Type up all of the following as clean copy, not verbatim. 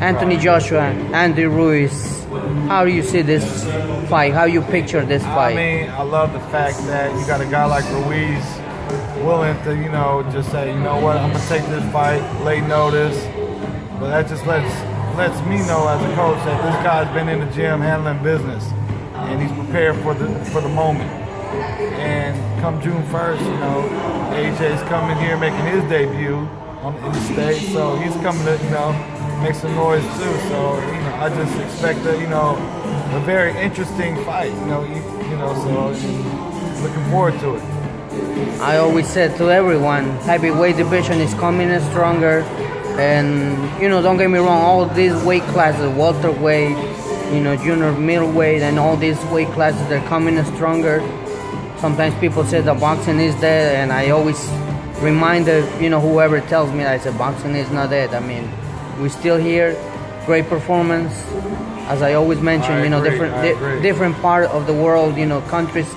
Anthony Joshua, Andy Ruiz. How do you see this fight? How you picture this fight? I mean, I love the fact that you got a guy like Ruiz willing to, just say, you know what, I'm gonna take this fight, late notice. But that just lets me know as a coach that this guy's been in the gym handling business, and he's prepared for the moment. And come June 1st, AJ's coming here making his debut in the States, so he's coming to, make some noise too. So, I just expect a very interesting fight, so looking forward to it. I always said to everyone, heavyweight division is coming in stronger. And, don't get me wrong, all these weight classes, welterweight, junior middleweight, and all these weight classes, they're coming in stronger. Sometimes people say the boxing is dead, and I always remind whoever tells me that I said boxing is not dead. I mean, we're still here, great performance. As I always mention, different part of the world, countries,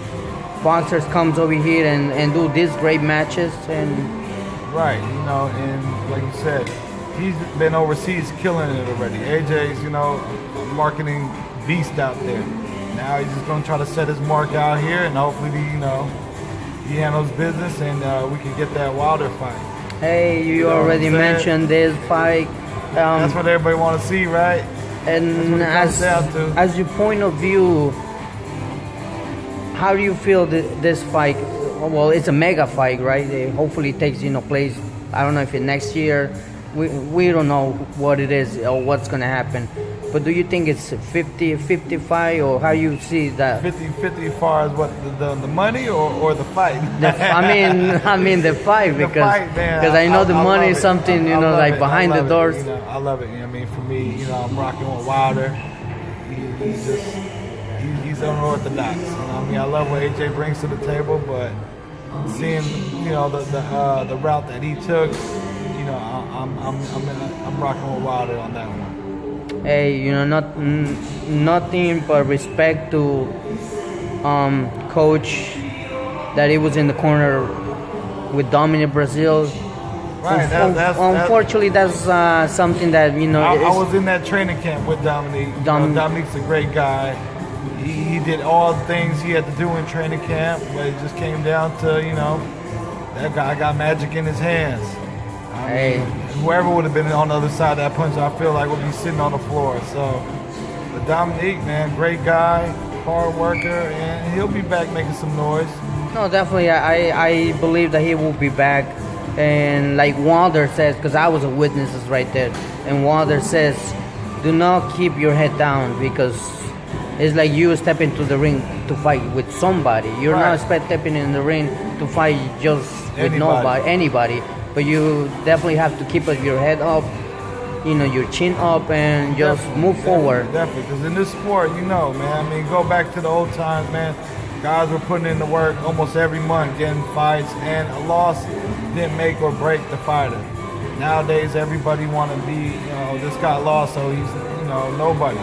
boxers comes over here and do these great matches. And right, and like you said, he's been overseas killing it already. AJ's, a marketing beast out there. Now he's just gonna try to set his mark out here, and hopefully, he handles business, and we can get that Wilder fight. Hey, you already mentioned this fight. That's what everybody want to see, right? And as your point of view, how do you feel this fight? Well, it's a mega fight, right? Hopefully it takes place. I don't know if it's next year. We don't know what it is or what's gonna happen. But do you think it's 50-55, or how you see that? 50-50 as far as what, the money or the fight? I mean the fight, because I know the money is something like behind the doors. I love it. For me, I'm rocking with Wilder. He's unorthodox. I love what AJ brings to the table, but seeing the route that he took, I'm rocking with Wilder on that one. Hey, nothing but respect to coach that he was in the corner with Dominic Brazil. Right. Unfortunately, that's something that I was in that training camp with Dominic. Dominic's a great guy. He did all the things he had to do in training camp, but it just came down to that guy got magic in his hands. Whoever would have been on the other side of that punch, I feel like would be sitting on the floor. So, but Dominic, man, great guy, hard worker, and he'll be back making some noise. No, definitely, I believe that he will be back. And like Wilder says, because I was a witness right there, and Wilder says, do not keep your head down, because it's like you step into the ring to fight with somebody. You're not stepping in the ring to fight just with anybody. But you definitely have to keep your head up, your chin up, and just move forward. Definitely, because in this sport, man, go back to the old times, man. Guys were putting in the work almost every month, getting fights, and a loss didn't make or break the fighter. Nowadays, everybody want to be, this guy lost, so he's, nobody.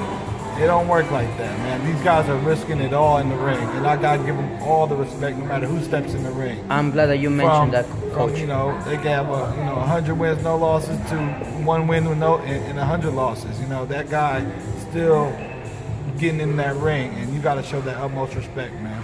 It don't work like that, man. These guys are risking it all in the ring, and I gotta give them all the respect, no matter who steps in the ring. I'm glad that you mentioned that, Coach. They can have 100 wins, no losses, to 1 win with and 100 losses. That guy still getting in that ring, and you gotta show that utmost respect, man.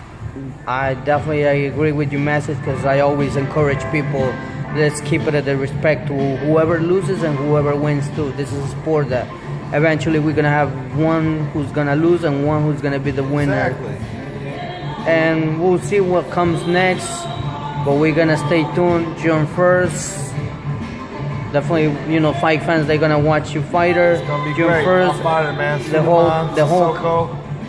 I agree with your message, because I always encourage people. Let's keep it at the respect to whoever loses and whoever wins too. This is a sport that eventually we're gonna have one who's gonna lose and one who's gonna be the winner. Exactly. And we'll see what comes next, but we're gonna stay tuned. June 1st. Definitely, fight fans, they're gonna watch you fighter. It's gonna be June great. 1st. Fighter, man.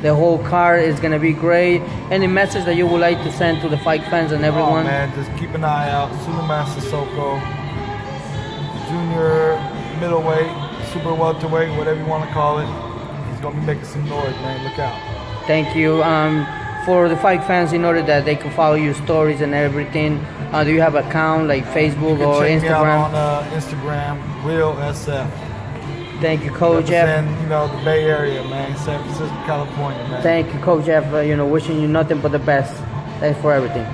The whole card is gonna be great. Any message that you would like to send to the fight fans and everyone? Oh, man, just keep an eye out. Suleiman Sissoko, junior middleweight, super welterweight, whatever you want to call it. He's gonna be making some noise, man. Look out. Thank you. For the fight fans, in order that they can follow your stories and everything, do you have an account like Facebook or check Instagram? Me out on Instagram, Real SF. Thank you, Coach F. The Bay Area, man, San Francisco, California, man. Thank you, Coach F. Wishing you nothing but the best. Thanks for everything.